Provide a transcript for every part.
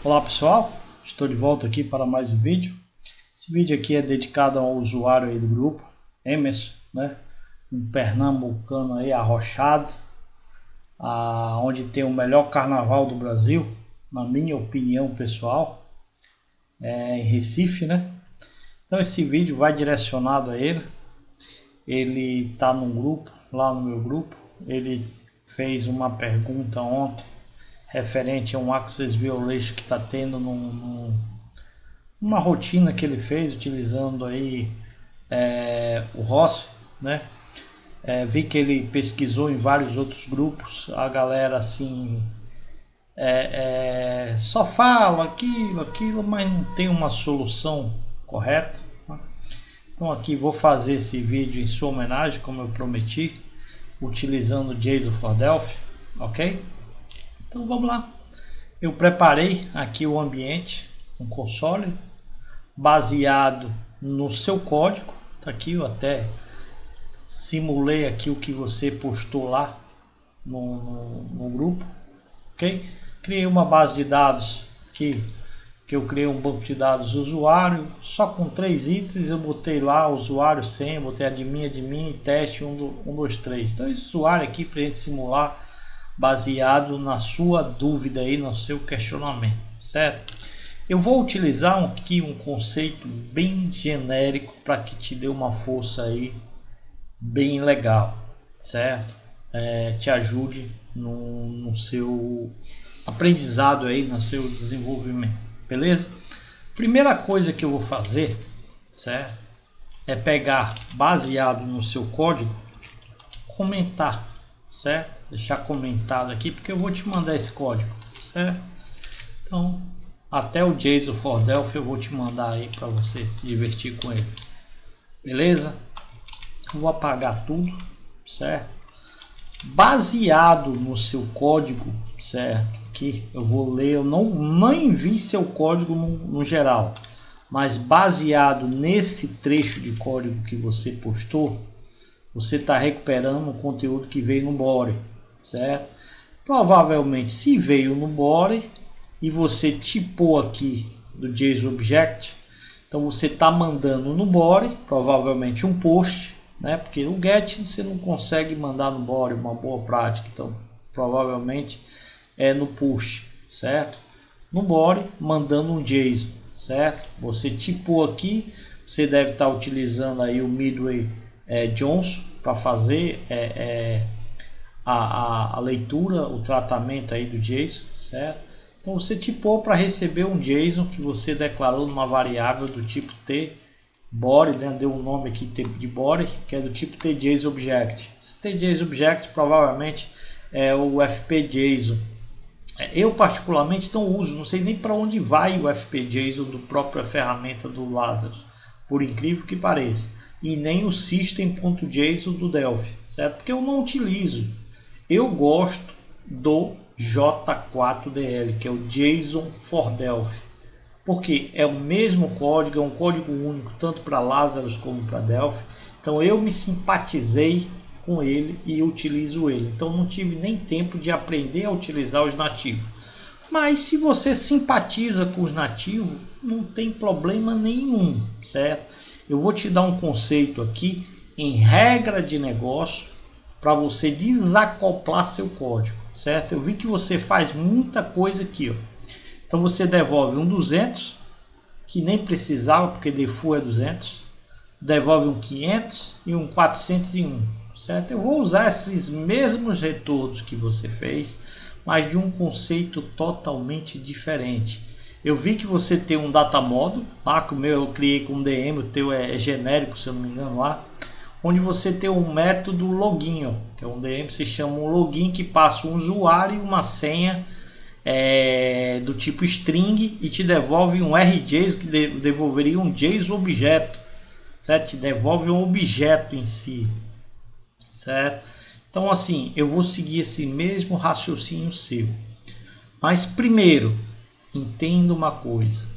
Olá pessoal, estou de volta aqui para mais um vídeo. Esse vídeo aqui é dedicado ao usuário aí do grupo, Emerson, né? Um pernambucano aí arrochado, onde tem o melhor carnaval do Brasil, na minha opinião pessoal, em Recife, né? Então esse vídeo vai direcionado a ele. Ele está num grupo, lá no meu grupo. Ele fez uma pergunta ontem referente a um access violation que está tendo numa rotina que ele fez utilizando aí o Rossi, né? Vi que ele pesquisou em vários outros grupos. A galera assim só fala aquilo, mas não tem uma solução correta. Então aqui vou fazer esse vídeo em sua homenagem, como eu prometi, utilizando o JSON for Delphi, ok? Então vamos lá. Eu preparei aqui o ambiente, um console, baseado no seu código. Tá aqui, eu até simulei aqui o que você postou lá no grupo, ok? Criei uma base de dados que eu criei um banco de dados usuário, só com 3 itens. Eu botei lá usuário, senha, botei admin, teste 1, 2, 3. Então esse usuário aqui para a gente simular baseado na sua dúvida aí, no seu questionamento, certo? Eu vou utilizar aqui um conceito bem genérico para que te dê uma força aí bem legal, certo? Te ajude no seu aprendizado aí, no seu desenvolvimento. Beleza? Primeira coisa que eu vou fazer, certo? É pegar, baseado no seu código, comentar, certo? Deixar comentado aqui, porque eu vou te mandar esse código, certo? Então, até o JSON for Delphi eu vou te mandar aí para você se divertir com ele. Beleza? Vou apagar tudo, certo? Baseado no seu código, certo? Aqui eu vou ler, eu não envie seu código no geral, mas baseado nesse trecho de código que você postou, você está recuperando o conteúdo que veio no body, certo? Provavelmente, se veio no body e você tipou aqui do JSON Object, então você está mandando no body, provavelmente um post, né? Porque o get você não consegue mandar no body, uma boa prática, então provavelmente no push, certo? No body, mandando um JSON, certo? Você tipou aqui, você deve estar utilizando aí o Midway Johnson para fazer a leitura, o tratamento aí do JSON, certo? Então você tipou para receber um JSON que você declarou numa variável do tipo T body, né? Deu um nome aqui de body, que é do tipo TJSON Object. Esse TJSON Object provavelmente é o FP-JSON. Eu particularmente não uso, não sei nem para onde vai o FP-JSON do própria ferramenta do Lazarus, por incrível que pareça, e nem o system.json do Delphi, certo? Porque eu não utilizo. Eu gosto do J4DL, que é o JSON for Delphi, porque é o mesmo código, é um código único tanto para Lazarus como para Delphi. Então eu me simpatizei com ele e utilizo ele. Então não tive nem tempo de aprender a utilizar os nativos. Mas se você simpatiza com os nativos, não tem problema nenhum, certo? Eu vou te dar um conceito aqui em regra de negócio para você desacoplar seu código, certo? Eu vi que você faz muita coisa aqui, ó. Então você devolve um 200, que nem precisava porque default é 200, devolve um 500 e um 401. Certo? Eu vou usar esses mesmos retornos que você fez, mas de um conceito totalmente diferente. Eu vi que você tem um data model, lá que o meu eu criei com DM, o teu é genérico, se eu não me engano lá, onde você tem um método login, ó, que é um DM, se chama um login que passa um usuário e uma senha do tipo string e te devolve um RJSON que devolveria um JSON objeto, certo? Te devolve um objeto em si. Certo? Então assim, eu vou seguir esse mesmo raciocínio seu. Mas primeiro, entenda uma coisa.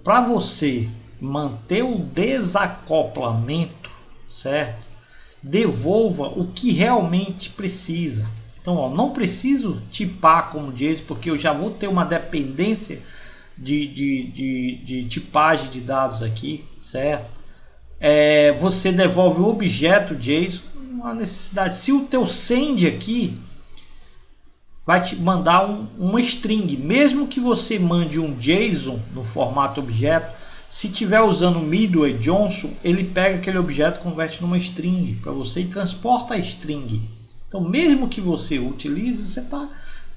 Para você manter o desacoplamento, certo? Devolva o que realmente precisa. Então, ó, não preciso tipar como JSON, porque eu já vou ter uma dependência de tipagem de dados aqui, certo? Você devolve o objeto JSON, não há necessidade. Se o teu send aqui vai te mandar uma string, mesmo que você mande um JSON no formato objeto, se tiver usando Midway Johnson, ele pega aquele objeto, converte numa string para você e transporta a string. Então, mesmo que você utilize, você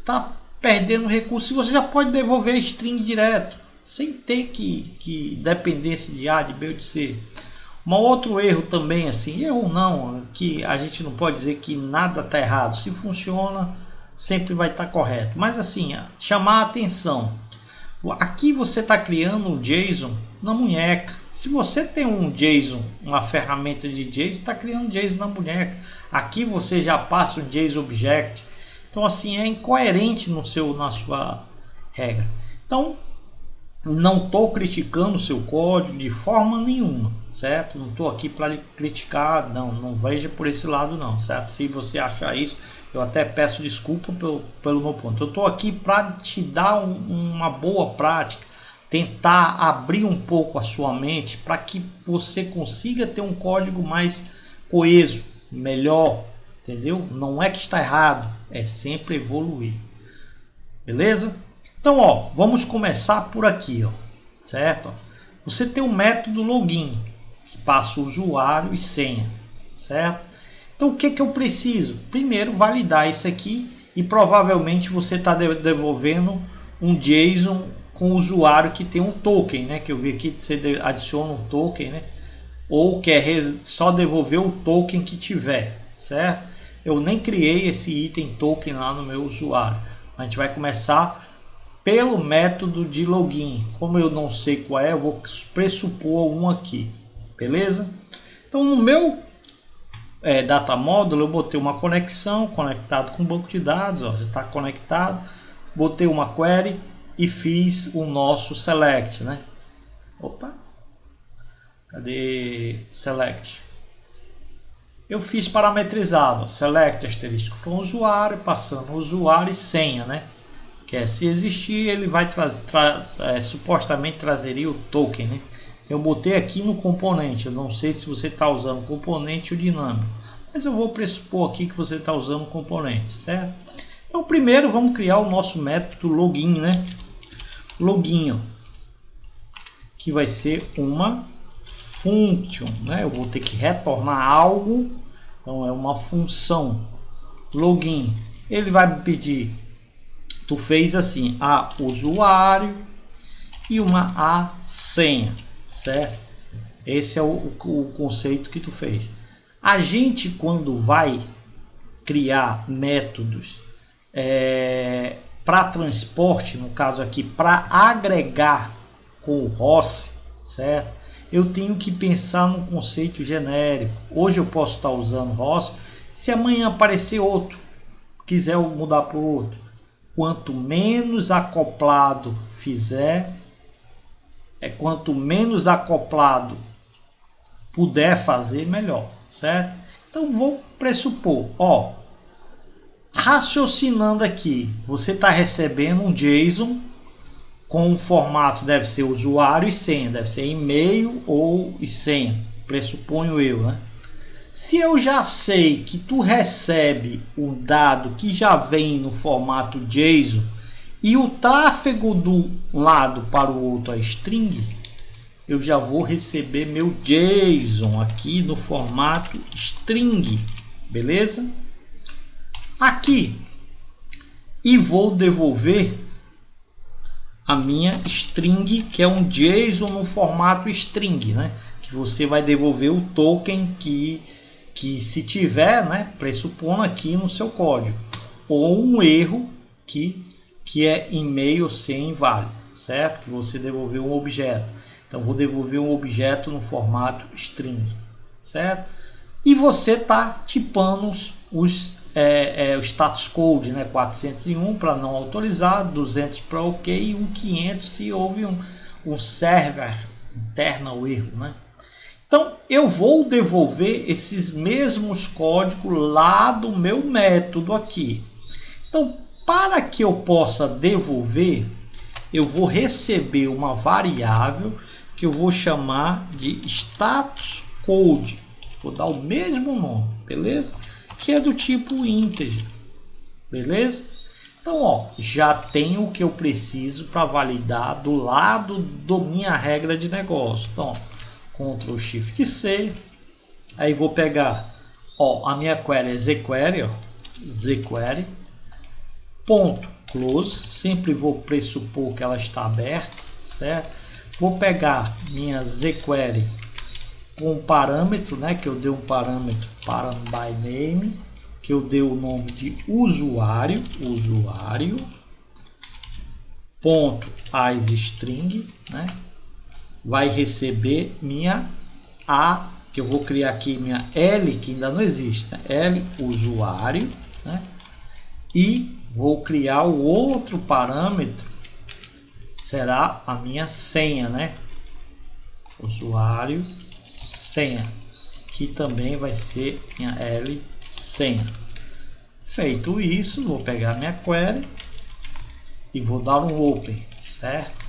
tá perdendo recurso. Você já pode devolver a string direto, sem ter que dependência de A, de B ou de C. Um outro erro também, assim, erro não, que a gente não pode dizer que nada está errado. Se funciona, sempre vai estar correto. Mas assim, chamar a atenção. Aqui você está criando um JSON na munheca. Se você tem um JSON, uma ferramenta de JSON, está criando um JSON na munheca. Aqui você já passa um JSON Object. Então assim, é incoerente na sua regra. Então, não estou criticando o seu código de forma nenhuma, certo? Não estou aqui para criticar, não veja por esse lado não, certo? Se você achar isso, eu até peço desculpa pelo meu ponto. Eu estou aqui para te dar uma boa prática, tentar abrir um pouco a sua mente para que você consiga ter um código mais coeso, melhor, entendeu? Não é que está errado, é sempre evoluir, beleza? Então, ó, vamos começar por aqui, ó, certo? Você tem um método login que passa o usuário e senha, certo? Então, o que eu preciso? Primeiro, validar isso aqui e provavelmente você está devolvendo um JSON com o usuário que tem um token, né? Que eu vi aqui que você adiciona um token, né? Ou quer só devolver o token que tiver, certo? Eu nem criei esse item token lá no meu usuário. A gente vai começar pelo método de login. Como eu não sei qual é, eu vou pressupor um aqui, beleza? Então no meu data módulo eu botei uma conexão conectado com o banco de dados, ó, já está conectado. Botei uma query e fiz o nosso select, né? Opa, cadê select? Eu fiz parametrizado, ó, select asterisco from usuário, passando o usuário e senha, né? Que é, se existir, ele vai supostamente trazeria o token, né? Eu botei aqui no componente. Eu não sei se você está usando componente ou dinâmico, mas eu vou pressupor aqui que você está usando componente, certo? Então, primeiro vamos criar o nosso método login, né? Login, ó, que vai ser uma function, né? Eu vou ter que retornar algo, então é uma função login. Ele vai me pedir, tu fez assim, a usuário e uma a senha, certo? Esse é o conceito que tu fez. A gente, quando vai criar métodos para transporte, no caso aqui, para agregar com o ROS, certo? Eu tenho que pensar num conceito genérico. Hoje eu posso estar usando ROS, se amanhã aparecer outro, quiser mudar para outro. Quanto menos acoplado fizer, quanto menos acoplado puder fazer, melhor, certo? Então vou pressupor, ó, raciocinando aqui, você está recebendo um JSON com um formato, deve ser usuário e senha, deve ser e-mail ou e senha, pressuponho eu, né? Se eu já sei que tu recebe um dado que já vem no formato JSON e o tráfego do lado para o outro é string, eu já vou receber meu JSON aqui no formato string, beleza? Aqui, e vou devolver a minha string, que é um JSON no formato string, né? Que você vai devolver o token que se tiver, né, pressupondo aqui no seu código, ou um erro que é e-mail sem inválido, certo? Que você devolveu um objeto. Então vou devolver um objeto no formato string, certo? E você está tipando os status code, né? 401 para não autorizado, 200 para ok e 500 se houve um server internal erro, né? Então eu vou devolver esses mesmos códigos lá do meu método aqui. Então, para que eu possa devolver, eu vou receber uma variável que eu vou chamar de status code. Vou dar o mesmo nome, beleza? Que é do tipo integer, beleza? Então, ó, já tenho o que eu preciso para validar do lado da minha regra de negócio. Então, Ctrl Shift C, aí vou pegar, ó, a minha query é zQuery, ó, zQuery, ponto close, sempre vou pressupor que ela está aberta, certo? Vou pegar minha zQuery com um parâmetro, né, que eu dei um parâmetro param by name, que eu dei o nome de usuário, ponto isString, né, vai receber minha A, que eu vou criar aqui minha L, que ainda não existe, né, L usuário, né, e vou criar o outro parâmetro, será a minha senha, né, usuário senha, que também vai ser minha L senha. Feito isso, vou pegar minha query e vou dar um open, certo?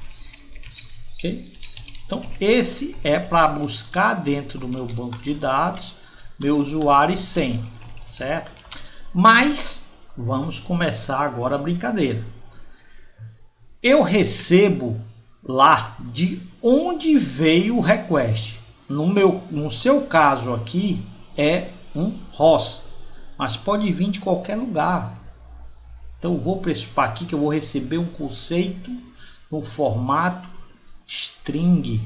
Ok? Então esse é para buscar dentro do meu banco de dados meu usuário e senha, certo? Mas vamos começar agora a brincadeira. Eu recebo lá de onde veio o request. No seu caso aqui é um host, mas pode vir de qualquer lugar. Então eu vou pressupor aqui que eu vou receber um conceito no formato string,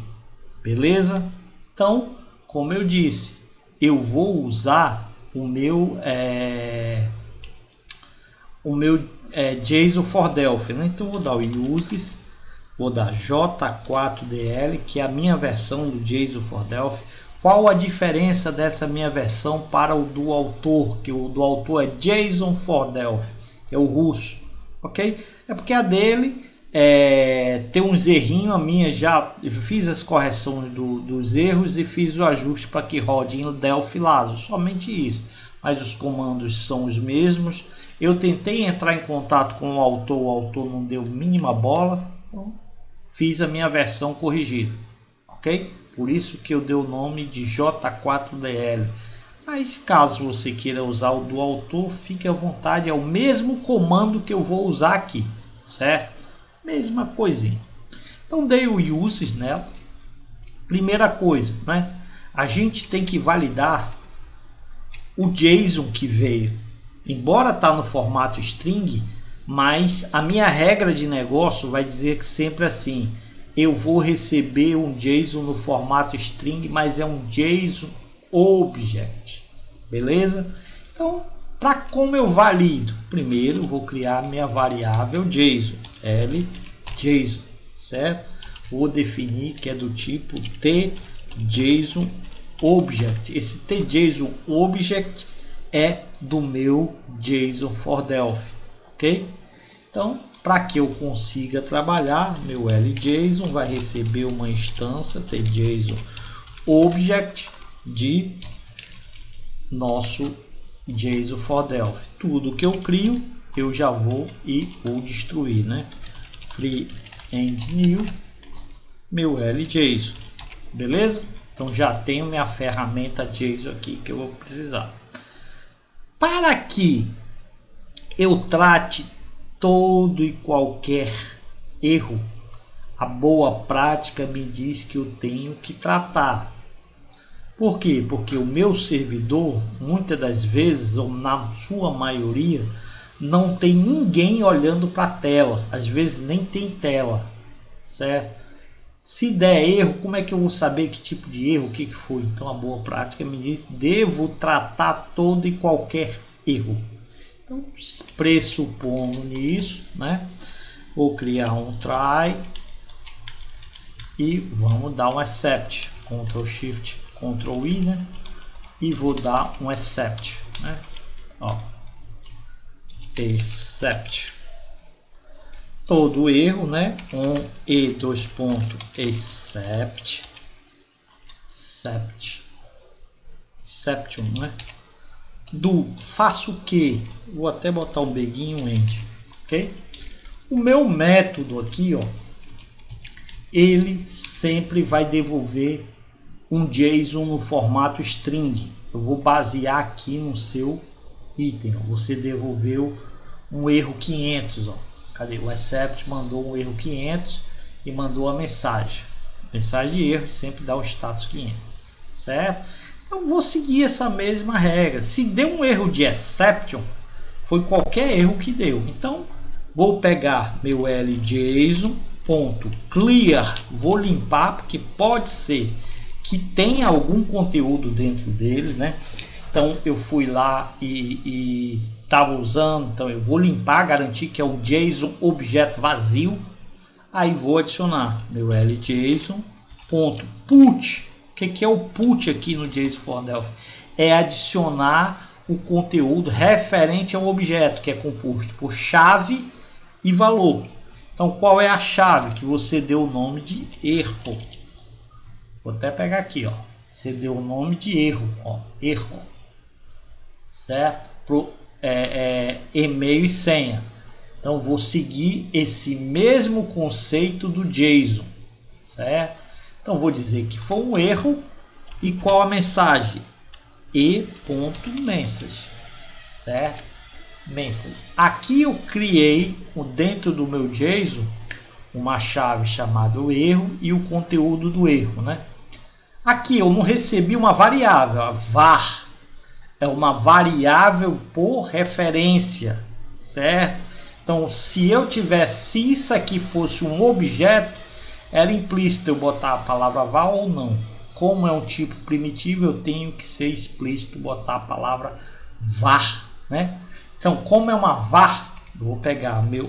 beleza? Então, como eu disse, eu vou usar o meu JSON for Delphi, né? Então eu vou dar o uses, vou dar J4DL, que é a minha versão do JSON for Delphi. Qual a diferença dessa minha versão para o do autor? Que o do autor é JSON for Delphi, que é o russo, ok? É porque a dele tem uns errinhos, a minha já fiz as correções dos erros e fiz o ajuste para que rode em Delphi Lazo, somente isso. Mas os comandos são os mesmos. Eu tentei entrar em contato com o autor não deu mínima bola, então fiz a minha versão corrigida, ok? Por isso que eu dei o nome de J4DL. Mas caso você queira usar o do autor, fique à vontade, é o mesmo comando que eu vou usar aqui, certo? Mesma coisinha. Então dei o uses nela. Primeira coisa, né? A gente tem que validar o JSON que veio. Embora está no formato string, mas a minha regra de negócio vai dizer que sempre assim, eu vou receber um JSON no formato string, mas é um JSON object, beleza? Então, para como eu valido? Primeiro, vou criar minha variável JSON, JSON, certo? Vou definir que é do tipo tJSON object. Esse tJSON object é do meu JSON for Delphi, ok? Então, para que eu consiga trabalhar, meu LJSON vai receber uma instância tJSON object de nosso JSON for Delphi. Tudo que eu crio, eu já vou destruir, né? Free and new, meu LJSON, beleza? Então já tenho minha ferramenta JSON aqui que eu vou precisar. Para que eu trate todo e qualquer erro, a boa prática me diz que eu tenho que tratar. Por quê? Porque o meu servidor, muitas das vezes, ou na sua maioria, não tem ninguém olhando para a tela. Às vezes nem tem tela, certo? Se der erro, como é que eu vou saber que tipo de erro, o que foi? Então a boa prática me diz, devo tratar todo e qualquer erro. Então, pressupondo nisso, né? Vou criar um try e vamos dar um except. Ctrl Shift, Ctrl I, né? E vou dar um except, né? Ó, except. Todo erro, né? Except, exception, né? Do faço o que? Vou até botar um beguinho end, ok? O meu método aqui, ó, ele sempre vai devolver um JSON no formato string. Eu vou basear aqui no seu item. Ó. Você devolveu um erro 500. Ó. Cadê? O except mandou um erro 500 e mandou a mensagem. Mensagem de erro sempre dá o status 500. Certo? Então vou seguir essa mesma regra. Se deu um erro de exception, foi qualquer erro que deu. Então vou pegar meu ljson.clear, vou limpar, porque pode ser que tenha algum conteúdo dentro dele, né? Então eu fui lá e estava usando, então eu vou limpar, garantir que é um JSON objeto vazio. Aí vou adicionar meu ljson.put. O que é o put aqui no JSON for Delphi? É adicionar o conteúdo referente ao objeto, que é composto por chave e valor. Então qual é a chave? Que você deu o nome de erro. Vou até pegar aqui, ó. Você deu o nome de erro, ó, erro, certo? Pro e-mail e senha. Então vou seguir esse mesmo conceito do JSON, certo? Então vou dizer que foi um erro e qual a mensagem? e.message, certo? Message. Aqui eu criei dentro do meu JSON uma chave chamada erro e o conteúdo do erro, né? Aqui eu não recebi uma variável, a var é uma variável por referência, certo? Então se eu tivesse, se isso aqui fosse um objeto, era implícito eu botar a palavra var ou não. Como é um tipo primitivo, eu tenho que ser explícito botar a palavra var, né? Então, como é uma var, eu vou pegar meu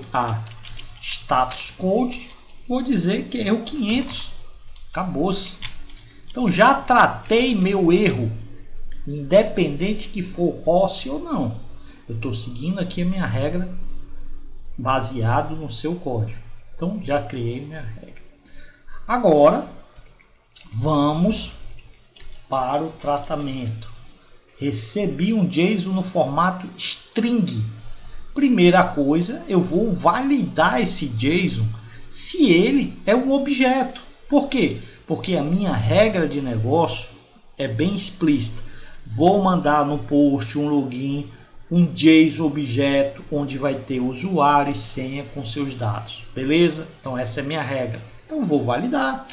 status code, vou dizer que é erro 500. Acabou-se. Então, já tratei meu erro, independente que for Rossi ou não. Eu estou seguindo aqui a minha regra baseado no seu código. Então, já criei minha regra. Agora, vamos para o tratamento. Recebi um JSON no formato string. Primeira coisa, eu vou validar esse JSON se ele é um objeto. Por quê? Porque a minha regra de negócio é bem explícita. Vou mandar no post um login, um JSON objeto, onde vai ter usuário e senha com seus dados. Beleza? Então essa é a minha regra. Então vou validar.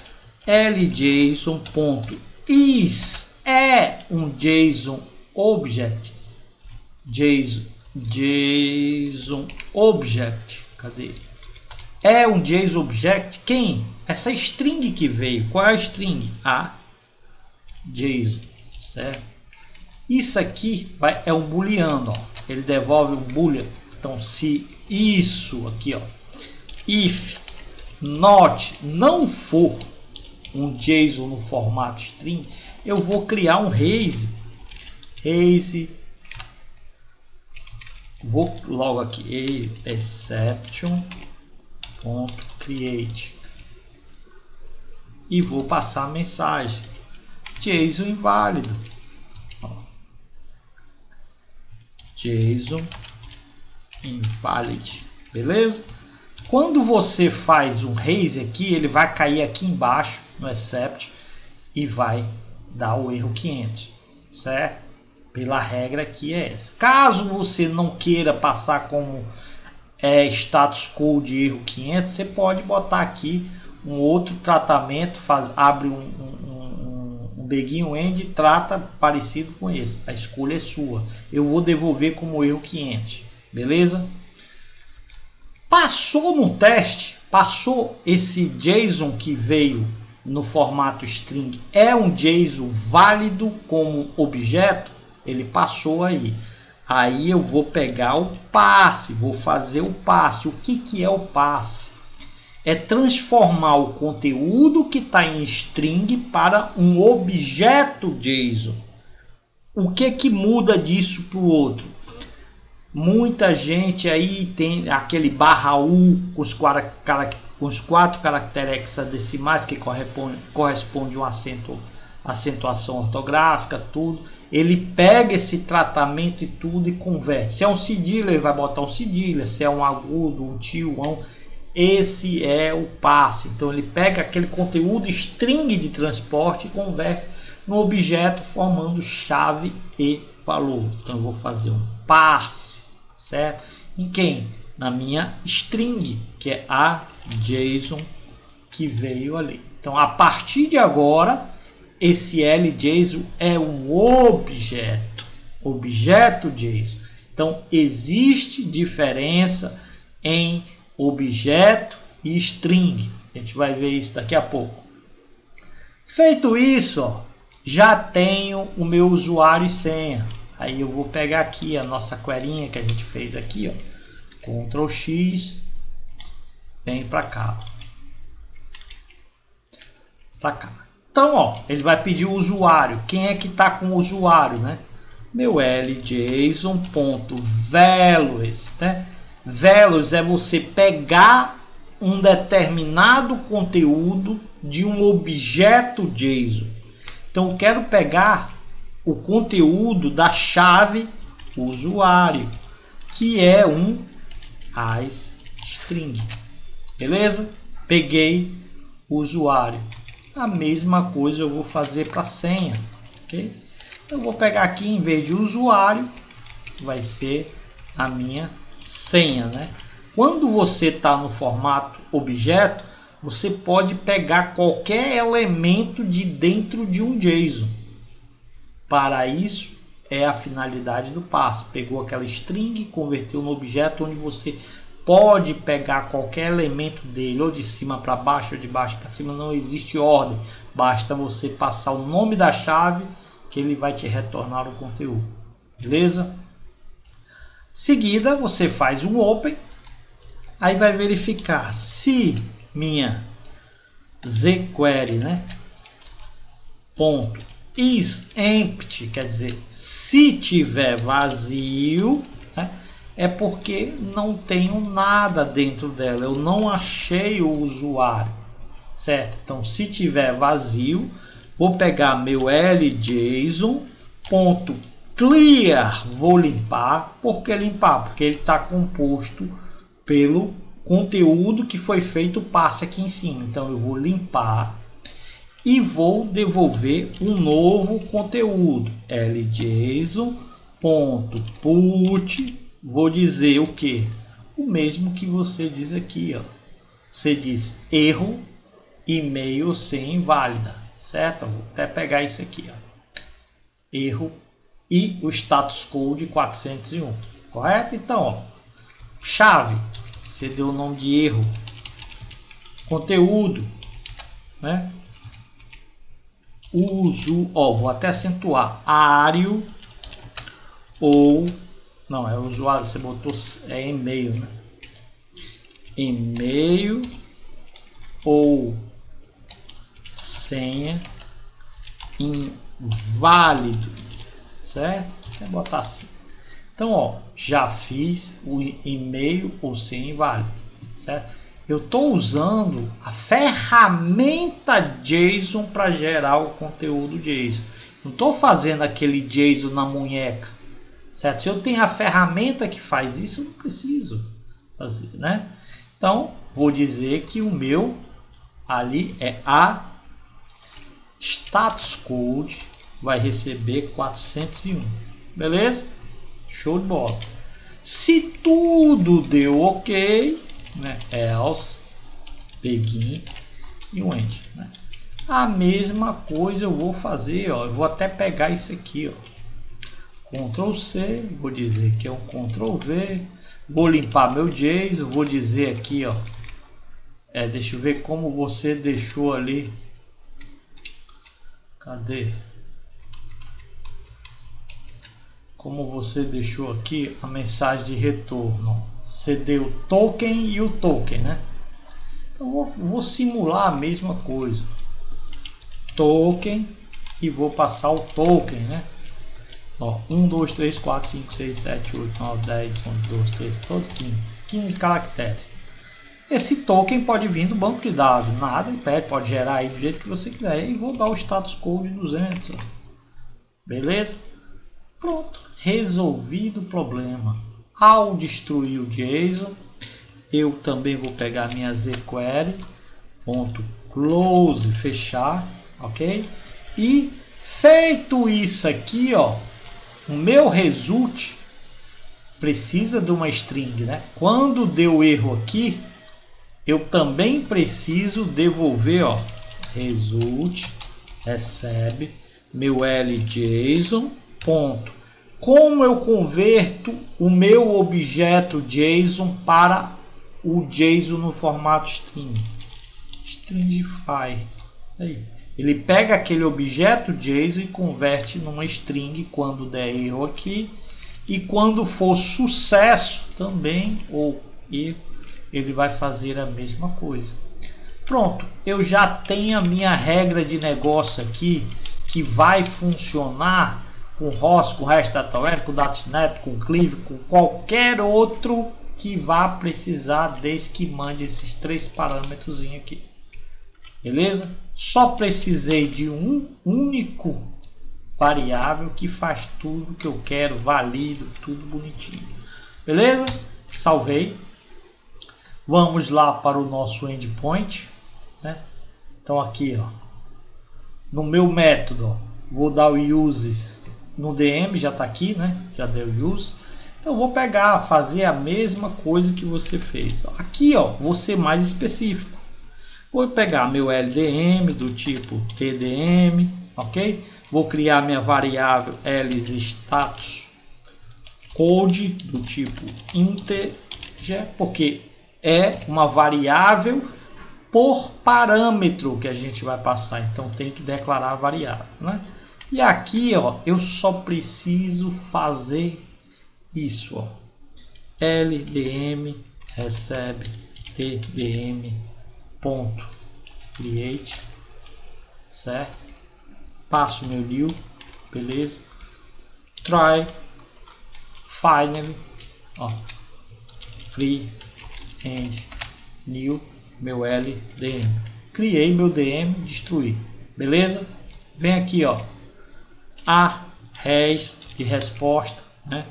ljson.is é um JSON object. JSON object. Cadê? É um JSON object. Quem? Essa string que veio. Qual é a string? A JSON, certo? Isso aqui é um booleano, ó. Ele devolve um boolean. Então se isso aqui, ó, if not não for um JSON no formato string, eu vou criar um raise, vou logo aqui exception.create e vou passar a mensagem JSON inválido, JSON invalid, beleza? Quando você faz um raise aqui, ele vai cair aqui embaixo no except e vai dar o erro 500, certo? Pela regra aqui é essa. Caso você não queira passar como status code erro 500, você pode botar aqui um outro tratamento, abre um Begin End e trata parecido com esse. A escolha é sua. Eu vou devolver como erro 500, beleza? Passou no teste, passou esse JSON que veio no formato string, é um JSON válido como objeto, ele passou aí. Aí eu vou pegar o passe, vou fazer o passe. O que é o passe? É transformar o conteúdo que está em string para um objeto JSON. O que muda disso para o outro? Muita gente aí tem aquele /u com os 4 caracteres hexadecimais que corresponde a uma acentuação ortográfica, tudo. Ele pega esse tratamento e tudo e converte. Se é um cedilha, ele vai botar um cedilha. Se é um agudo, um tio, esse é o passe. Então ele pega aquele conteúdo string de transporte e converte no objeto formando chave e valor. Então eu vou fazer um passe, certo? Em quem? Na minha string, que é a JSON que veio ali. Então a partir de agora, esse LJSON é um objeto JSON. Então existe diferença em objeto e string. A gente vai ver isso daqui a pouco. Feito isso, ó, já tenho o meu usuário e senha. Aí eu vou pegar aqui a nossa querinha que a gente fez aqui, ó, Ctrl X, vem para cá, para cá. Então, ó, ele vai pedir o usuário. Quem é que está com o usuário, né? Meu ljson.values, né? Values é você pegar um determinado conteúdo de um objeto JSON. Então eu quero pegar o conteúdo da chave usuário, que é um string. Beleza? Peguei o usuário. A mesma coisa eu vou fazer para a senha. Ok? Então eu vou pegar aqui, em vez de usuário, vai ser a minha senha, né? Quando você está no formato objeto, você pode pegar qualquer elemento de dentro de um JSON. Para isso é a finalidade do passe. Pegou aquela string, converteu no objeto onde você pode pegar qualquer elemento dele, ou de cima para baixo, ou de baixo para cima. Não existe ordem. Basta você passar o nome da chave que ele vai te retornar o conteúdo. Beleza? Seguida, você faz um open, aí vai verificar se minha zQuery, né, ponto is empty, quer dizer, se tiver vazio, né, é porque não tenho nada dentro dela, eu não achei o usuário, certo? Então, se tiver vazio, vou pegar meu ljson ponto clear, vou limpar. Por que limpar? Porque ele está composto pelo conteúdo que foi feito o passe aqui em cima. Então eu vou limpar e vou devolver um novo conteúdo. ljson.put, vou dizer o que? O mesmo que você diz aqui, ó. Você diz erro, e-mail sem inválida, certo? Vou até pegar isso aqui, ó. Erro e o status code 401, correto? Então, ó, chave, você deu o nome de erro, conteúdo, né? Uso, ó, vou até acentuar, área ou não é usuário, você botou é e-mail, né? E-mail ou senha inválido, certo? Vou botar assim. Então, ó, já fiz o e-mail ou senha inválido, certo? Eu estou usando a ferramenta JSON para gerar o conteúdo JSON. Não estou fazendo aquele JSON na munheca, certo? Se eu tenho a ferramenta que faz isso, eu não preciso fazer, né? Então, vou dizer que o meu ali é a status code, vai receber 401, beleza? Show de bola. Se tudo deu ok, né? Else, begin e o end, né? A mesma coisa eu vou fazer, ó. Eu vou até pegar isso aqui, ó. Ctrl C, vou dizer que é um Ctrl V, vou limpar meu JSON, vou dizer aqui, ó. Deixa eu ver como você deixou ali. Cadê? Como você deixou aqui a mensagem de retorno. Você deu o token e o token, né? Então vou simular a mesma coisa. Token e vou passar o token, né? Ó, 1, 2, 3, 4, 5, 6, 7, 8, 9, 10, 11, 12, 13, 14, 15 caracteres. Esse token pode vir do banco de dados, nada impede, pode gerar aí do jeito que você quiser. E vou dar o status code 200, ó. Beleza? Pronto, resolvido o problema. Ao destruir o JSON, eu também vou pegar minha jQuery, ponto close, fechar, ok? E feito isso aqui, ó, o meu result precisa de uma string, né? Quando deu erro aqui, eu também preciso devolver, ó, result recebe meu LJSON, ponto. Como eu converto o meu objeto JSON para o JSON no formato string? Stringify. Aí. Ele pega aquele objeto JSON e converte numa string quando der erro aqui. E quando for sucesso também, ou erro, ele vai fazer a mesma coisa. Pronto, eu já tenho a minha regra de negócio aqui que vai funcionar com ROS, com REST Data Web, com DataSnap, com Clive, com qualquer outro que vá precisar, desde que mande esses 3 parâmetros aqui. Beleza? Só precisei de um único variável que faz tudo que eu quero, valido, tudo bonitinho. Beleza? Salvei. Vamos lá para o nosso endpoint, né? Então aqui, ó, no meu método, ó, vou dar o uses no DM, já está aqui, né? Já deu use. Então vou pegar, fazer a mesma coisa que você fez. Aqui, ó, vou ser mais específico. Vou pegar meu LDM do tipo TDM, ok? Vou criar minha variável LStatus code do tipo integer, porque é uma variável por parâmetro que a gente vai passar, então tem que declarar a variável, né? E aqui, ó, eu só preciso fazer isso, ó. LDM recebe TDM ponto create, certo? Passo meu new, beleza? Try finally, ó, free and new, meu LDM. Criei meu DM, destruí, beleza? Vem aqui, ó, a res de resposta, né?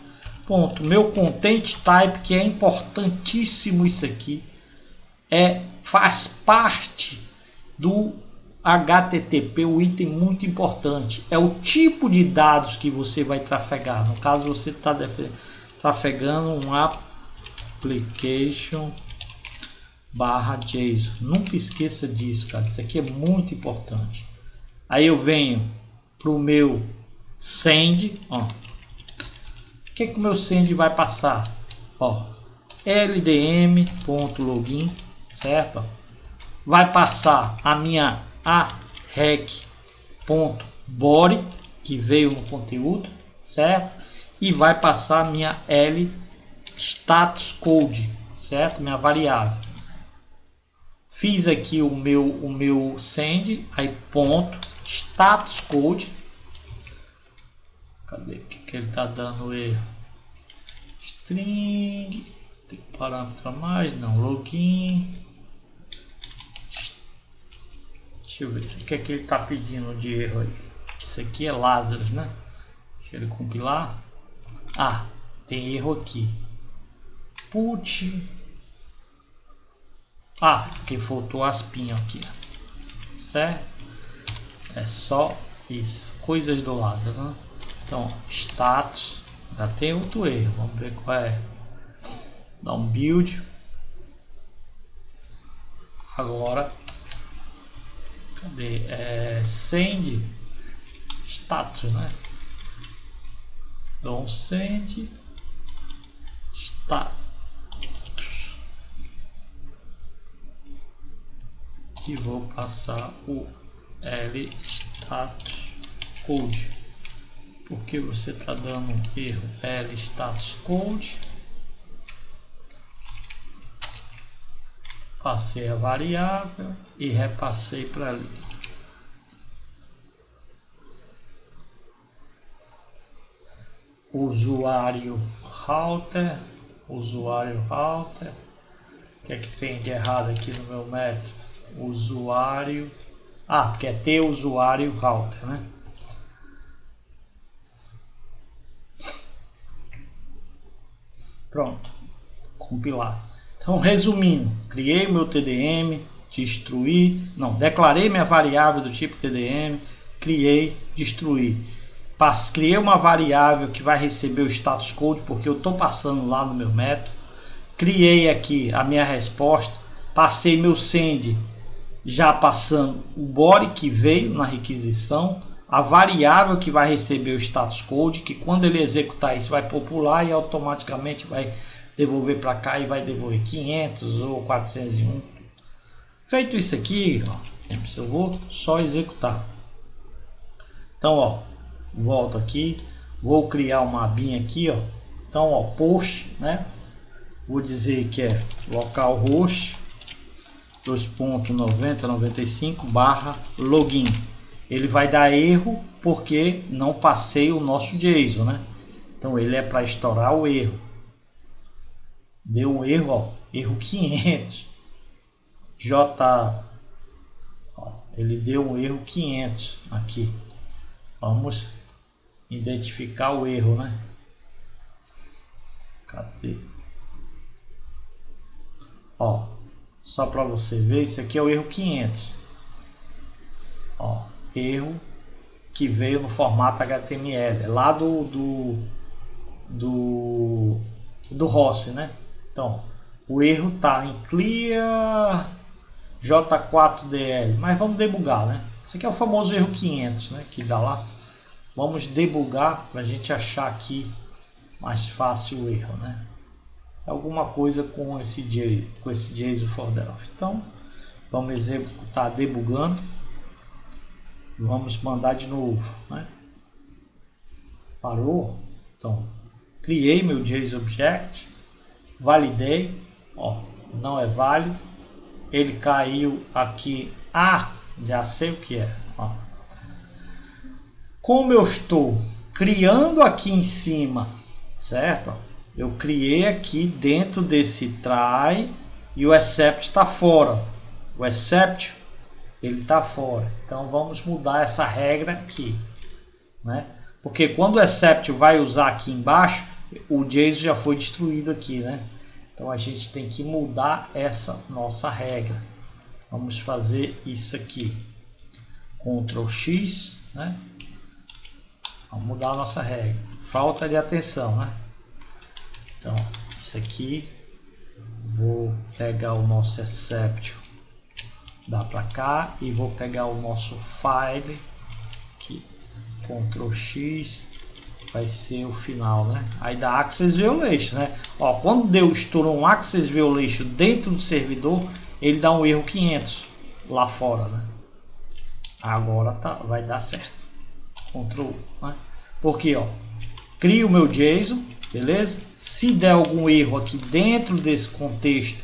Ponto. Meu content type, que é importantíssimo isso aqui, faz parte do HTTP, o item muito importante. É o tipo de dados que você vai trafegar. No caso, você está trafegando um application /JSON. Nunca esqueça disso, cara. Isso aqui é muito importante. Aí eu venho para o meu send, ó. O que o meu send vai passar? Ó, ldm.login, certo? Vai passar a minha arec.body, que veio no conteúdo, certo? E vai passar a minha lstatus code, certo? Minha variável. Fiz aqui o meu send, aí ponto status code. Cadê o que ele tá dando erro? String, tem parâmetro a mais, não, login. Deixa eu ver o que é que ele tá pedindo de erro aí. Isso aqui é Lazarus, né? Deixa ele compilar. Ah, tem erro aqui. Put. Ah, porque faltou as pinhas aqui, certo? É só isso, coisas do Lazarus, né? Então, status, já tem outro erro, vamos ver qual é. Dá um build. Agora, cadê? Send status, né? Então, send status. E vou passar o lstatus code. Porque você está dando um erro lstatus code. Passei a variável e repassei para ali. Usuário router. O que é que tem de errado aqui no meu método? Usuário. Ah, porque é ter usuário router, né? Pronto. Compilar. Então, resumindo, criei o meu TDM, declarei minha variável do tipo TDM, criei, destruí. Criei uma variável que vai receber o status code, porque eu estou passando lá no meu método. Criei aqui a minha resposta, passei meu send, já passando o body que veio na requisição, a variável que vai receber o status code, que quando ele executar isso vai popular e automaticamente vai devolver para cá e vai devolver 500 ou 401. Feito isso aqui, ó, eu vou só executar. Então, ó, volto aqui, vou criar uma abinha aqui, ó. Então, ó, post, né? Vou dizer que é localhost 2.90.95/login. Ele vai dar erro porque não passei o nosso JSON, né? Então ele é para estourar o erro. Deu um erro, ó, erro 500. Ó, ele deu um erro 500 aqui. Vamos identificar o erro, né? Cadê? Ó, só para você ver, esse aqui é o erro 500. Ó, erro que veio no formato HTML, lá do Rossi, né? Então, o erro tá em clear J4DL, mas vamos debugar, né? Esse aqui é o famoso erro 500, né? Que dá lá. Vamos debugar para a gente achar aqui mais fácil o erro, né? Alguma coisa com esse JSON for Delphi. Então, vamos executar debugando. Vamos mandar de novo, né? Parou? Então, criei meu JSON Object, validei, ó, não é válido. Ele caiu aqui. Ah, já sei o que é. Ó. Como eu estou criando aqui em cima, certo? Eu criei aqui dentro desse try e o except está fora. O except ele está fora. Então vamos mudar essa regra aqui, né? Porque quando o except vai usar aqui embaixo, o JSON já foi destruído aqui, né? Então a gente tem que mudar essa nossa regra. Vamos fazer isso aqui. Ctrl X, né? Vamos mudar a nossa regra. Falta de atenção, né? Então, isso aqui, vou pegar o nosso except, dá para cá, e vou pegar o nosso file, aqui, Ctrl X, vai ser o final, né? Aí dá Access Violation, né? Ó, quando estourou um Access Violation dentro do servidor, ele dá um erro 500 lá fora, né? Agora tá, vai dar certo. Ctrl, né? Porque, ó, crio o meu JSON, beleza? Se der algum erro aqui dentro desse contexto,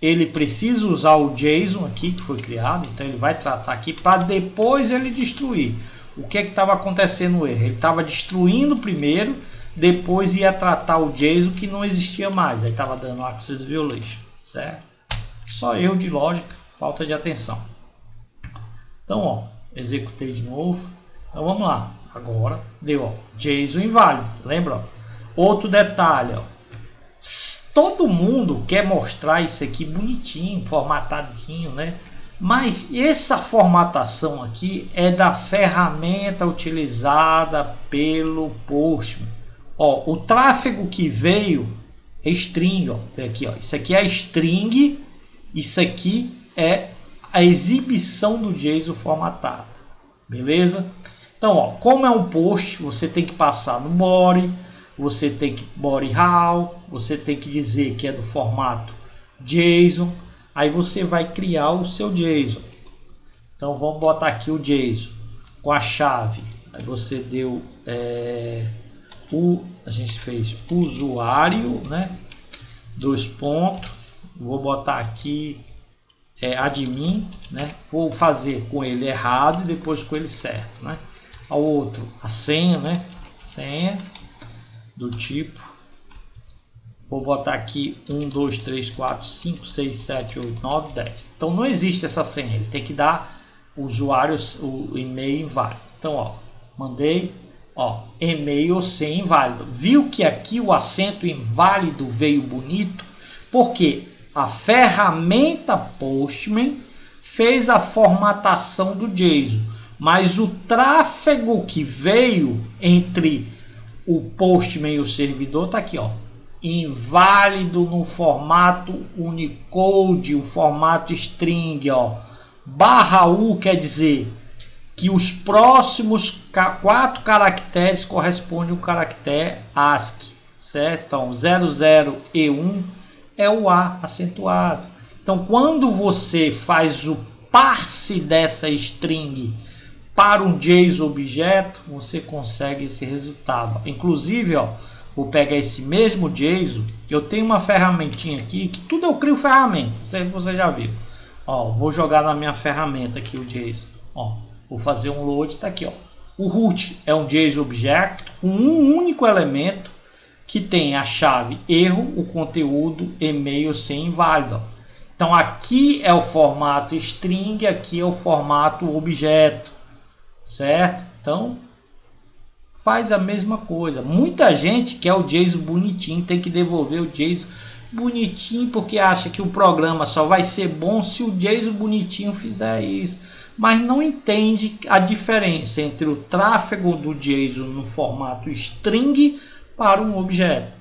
ele precisa usar o JSON aqui que foi criado, então ele vai tratar aqui para depois ele destruir. O que é que estava acontecendo no erro? Ele estava destruindo primeiro, depois ia tratar o JSON que não existia mais, aí estava dando Access Violation, certo? Só erro de lógica, falta de atenção. Então, ó, executei de novo. Então vamos lá. Agora deu, ó, JSON inválido. Lembra? Ó? Outro detalhe, ó. Todo mundo quer mostrar isso aqui bonitinho, formatadinho, né? Mas essa formatação aqui é da ferramenta utilizada pelo Postman. Ó, o tráfego que veio é string, ó. Aqui, ó. Isso aqui é string, isso aqui é a exibição do JSON formatado. Beleza? Então, ó, como é um post, você tem que passar no body, você tem que body how, você tem que dizer que é do formato JSON, aí você vai criar o seu JSON. Então vamos botar aqui o JSON com a chave. Aí você deu a gente fez usuário, né? 2 pontos. Vou botar aqui admin, né? Vou fazer com ele errado e depois com ele certo, né? Ao outro a senha, né? Senha do tipo, vou botar aqui 1, 2, 3, 4, 5, 6, 7, 8, 9, 10. Então não existe essa senha, ele tem que dar usuários o e-mail inválido. Então, ó, mandei, ó, e-mail ou senha inválido. Viu que aqui o acento inválido veio bonito? Porque A ferramenta Postman fez a formatação do JSON, mas o tráfego que veio entre o Postman e o servidor está aqui, ó, inválido no formato Unicode, o formato string, ó. /U quer dizer que os próximos 4 caracteres correspondem ao caractere ASCII, certo? Então 00 e 1 é o A acentuado. Então quando você faz o parse dessa string para um JSON objeto, você consegue esse resultado. Inclusive, ó, vou pegar esse mesmo JSON, eu tenho uma ferramentinha aqui, que tudo eu crio ferramenta, você já viu. Ó, vou jogar na minha ferramenta aqui o JSON. Ó, vou fazer um load, está aqui. Ó. O root é um JSON object com um único elemento que tem a chave erro, o conteúdo e-mail sem inválido. Então aqui é o formato string, aqui é o formato objeto, certo? Então faz a mesma coisa. Muita gente quer o JSON bonitinho, tem que devolver o JSON bonitinho porque acha que o programa só vai ser bom se o JSON bonitinho fizer isso, mas não entende a diferença entre o tráfego do JSON no formato string para um objeto.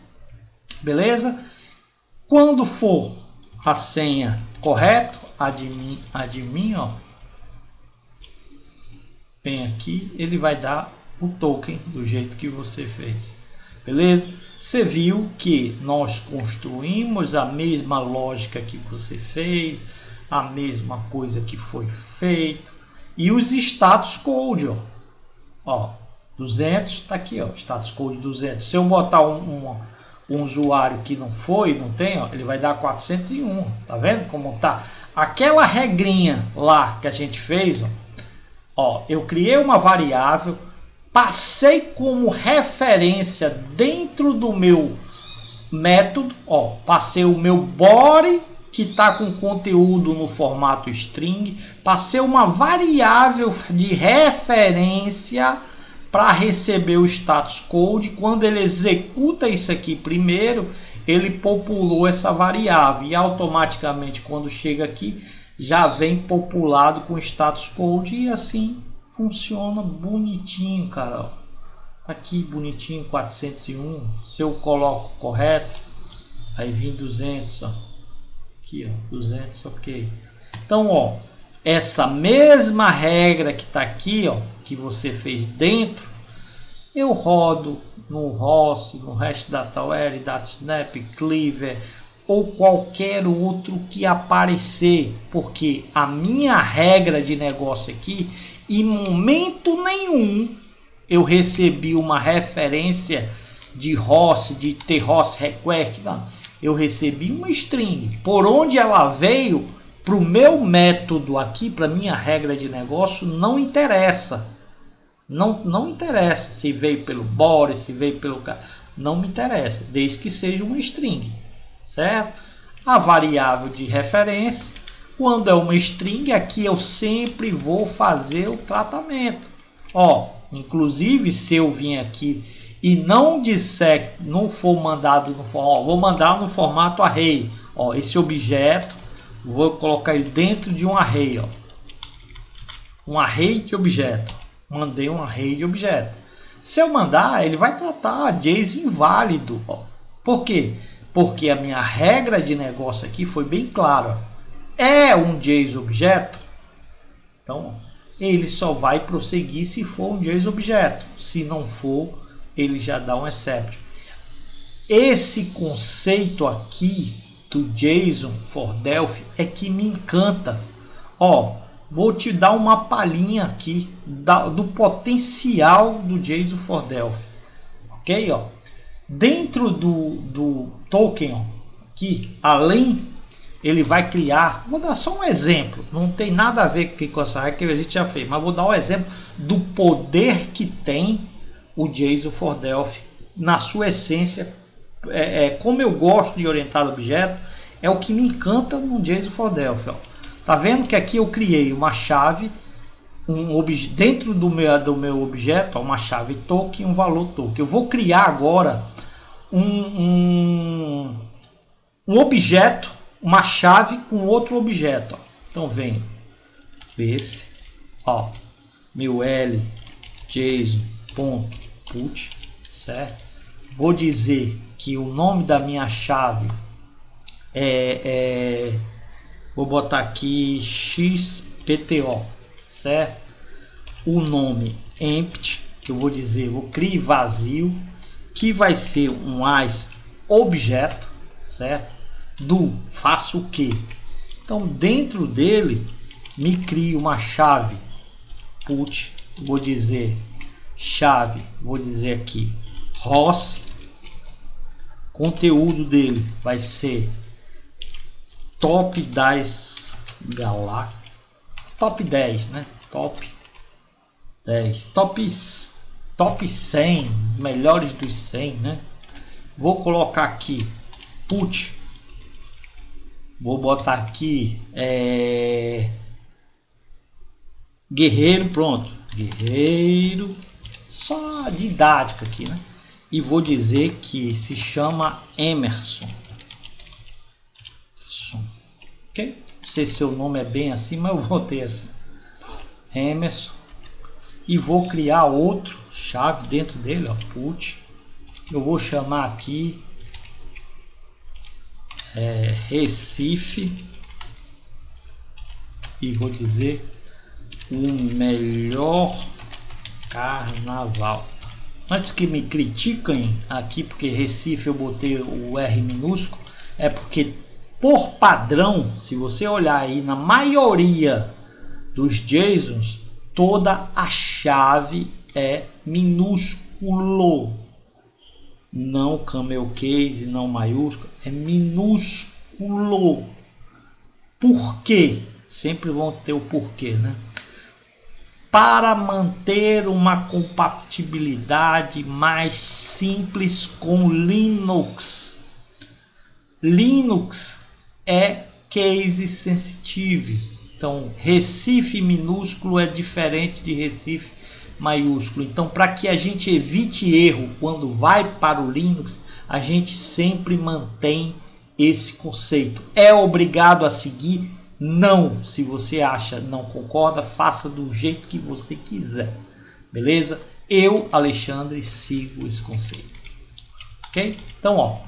Beleza? Quando for a senha correta, admin, ó, vem aqui, ele vai dar o token do jeito que você fez. Beleza? Você viu que nós construímos a mesma lógica que você fez, a mesma coisa que foi feito, e os status code, ó, 200 está aqui, ó, status code 200. Se eu botar um usuário que não tem, ó, ele vai dar 401. Tá vendo como tá? Aquela regrinha lá que a gente fez, ó, eu criei uma variável, passei como referência dentro do meu método, ó, passei o meu body que está com conteúdo no formato string, passei uma variável de referência para receber o status code. Quando ele executa isso aqui primeiro, ele populou essa variável e automaticamente quando chega aqui já vem populado com status code e assim funciona bonitinho, cara. Tá aqui bonitinho 401. Se eu coloco correto, aí vem 200, ó. Aqui, ó, 200, ok. Então, ó, essa mesma regra que tá aqui, ó, que você fez dentro, eu rodo no ROS, no REST DataWare, DataSnap, Cleaver ou qualquer outro que aparecer, porque a minha regra de negócio aqui, em momento nenhum eu recebi uma referência de ROS, de TROS request, não. Eu recebi uma string. Por onde ela veio, para o meu método aqui, para minha regra de negócio, não interessa. Não interessa se veio pelo body, se veio pelo... Não me interessa, desde que seja uma string. Certo? A variável de referência, quando é uma string, aqui eu sempre vou fazer o tratamento. Ó, inclusive, se eu vim aqui e não disser, não for mandado no formato, vou mandar no formato array, ó, esse objeto, vou colocar ele dentro de um array, ó, um array de objeto, mandei um array de objeto. Se eu mandar, ele vai tratar JSON inválido, ó. Por quê? Porque a minha regra de negócio aqui foi bem clara, é um JSON objeto, então ele só vai prosseguir se for um JSON objeto, se não for, ele já dá um exception. Esse conceito aqui do JSON for Delphi é que me encanta. Ó, vou te dar uma palhinha aqui do potencial do JSON for Delphi. Ok? Ó, dentro do token, ó, aqui, além, ele vai criar, vou dar só um exemplo, não tem nada a ver com essa regra que a gente já fez, mas vou dar um exemplo do poder que tem o JSON for Delphi na sua essência. Como eu gosto de orientado a objeto, é o que me encanta no JSON for Delphi. Ó. Tá vendo que aqui eu criei uma chave, dentro do meu objeto, ó, uma chave token, um valor token. Eu vou criar agora um objeto uma chave com outro objeto. Ó. Então venho pef, ó, meu L JSON.put, certo? Vou dizer que o nome da minha chave vou botar aqui XPTO, certo? O nome empty, que eu vou dizer, vou criar vazio, que vai ser um as objeto, certo? Do faço o que? Então dentro dele me crio uma chave put, vou dizer chave, vou dizer aqui ROS, conteúdo dele vai ser top 10 galáxias, top 10, né? Top 10, top 100, melhores dos 100, né? Vou colocar aqui put, vou botar aqui guerreiro, pronto, guerreiro, só didático aqui, né? E vou dizer que se chama Emerson. Ok? Não sei se seu nome é bem assim, mas eu botei assim, Emerson. E vou criar outro chave dentro dele, ó, put. Eu vou chamar aqui Recife e vou dizer o melhor carnaval. Antes que me critiquem aqui porque Recife eu botei o R minúsculo, é porque por padrão, se você olhar aí na maioria dos JSONs, toda a chave é minúsculo, não camel case, não maiúsculo, é minúsculo. Por quê? Sempre vão ter o porquê, né? Para manter uma compatibilidade mais simples com Linux. Linux é case sensitive. Então, Recife minúsculo é diferente de Recife maiúsculo. Então, para que a gente evite erro quando vai para o Linux, a gente sempre mantém esse conceito. É obrigado a seguir? Não. Se você acha, não concorda, faça do jeito que você quiser. Beleza? Eu, Alexandre, sigo esse conceito. Ok? Então, ó,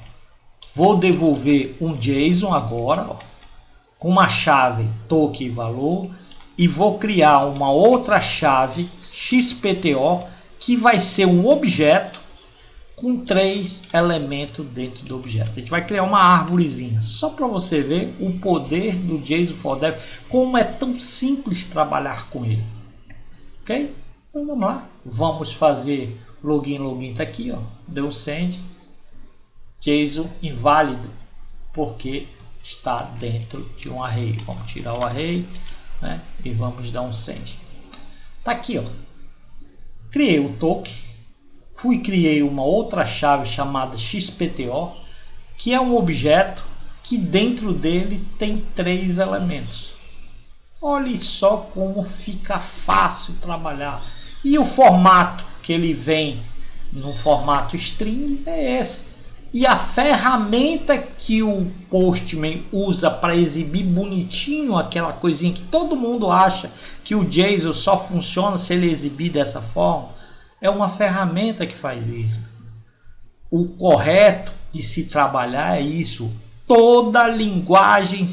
vou devolver um JSON agora, ó, com uma chave token valor, e vou criar uma outra chave XPTO que vai ser um objeto com 3 elementos dentro do objeto. A gente vai criar uma árvorezinha só para você ver o poder do JSON for Dev, como é tão simples trabalhar com ele. Ok? Então vamos lá, vamos fazer login tá aqui, ó, deu send, JSON inválido porque está dentro de um array. Vamos tirar o array, né? E vamos dar um send. Tá aqui, ó. Criei o token, criei uma outra chave chamada XPTO, que é um objeto que dentro dele tem 3 elementos. Olhe só como fica fácil trabalhar. E o formato que ele vem no formato string é esse. E a ferramenta que o Postman usa para exibir bonitinho aquela coisinha que todo mundo acha que o JSON só funciona se ele exibir dessa forma, é uma ferramenta que faz isso. O correto de se trabalhar é isso. Toda linguagem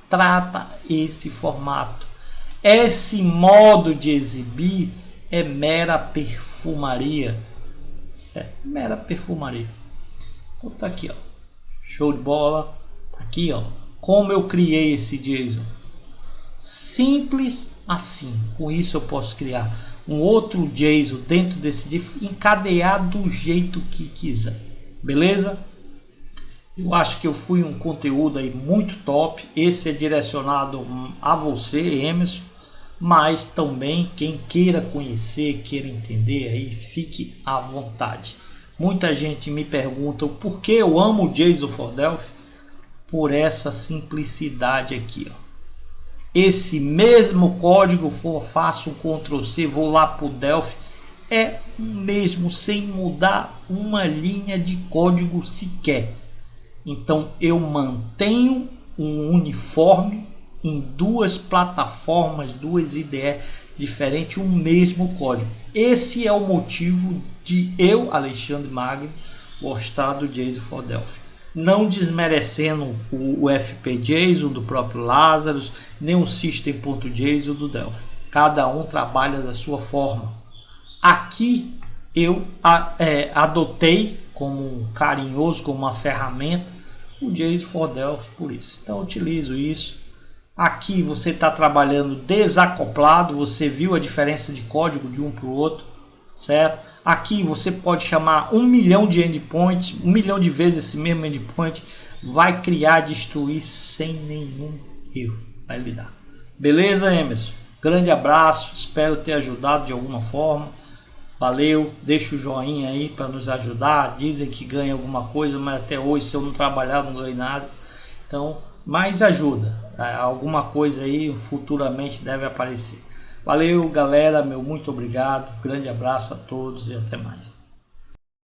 trata esse formato. Esse modo de exibir é mera perfumaria. Mera perfumaria. Então tá aqui, ó, show de bola. Tá aqui, ó, como eu criei esse JSON. Simples assim. Com isso eu posso criar um outro JSON dentro desse div, encadear do jeito que quiser. Beleza? Eu acho que eu fui um conteúdo aí muito top. Esse é direcionado a você, Emerson, mas também quem queira conhecer, queira entender, aí fique à vontade. Muita gente me pergunta por que eu amo o JSON for Delphi, por essa simplicidade aqui, ó. Esse mesmo código, faço um Ctrl C, vou lá para o Delphi, é o mesmo, sem mudar uma linha de código sequer. Então eu mantenho um uniforme em duas plataformas, duas IDE diferentes, o mesmo código. Esse é o motivo de eu, Alexandre Magno, gostar do JSON for Delphi. Não desmerecendo o FP-JSON do próprio Lazarus, nem o System.json do Delphi. Cada um trabalha da sua forma. Aqui eu adotei como carinhoso, como uma ferramenta, o JSON for Delphi por isso. Então eu utilizo isso. Aqui você está trabalhando desacoplado, você viu a diferença de código de um para o outro, certo? Aqui você pode chamar 1 milhão de endpoints, 1 milhão de vezes esse mesmo endpoint, vai criar, destruir sem nenhum erro, vai lidar. Beleza, Emerson? Grande abraço, espero ter ajudado de alguma forma. Valeu, deixa o joinha aí para nos ajudar. Dizem que ganha alguma coisa, mas até hoje se eu não trabalhar não ganho nada. Então, mais ajuda. Alguma coisa aí futuramente deve aparecer. Valeu, galera, meu muito obrigado. Grande abraço a todos e até mais.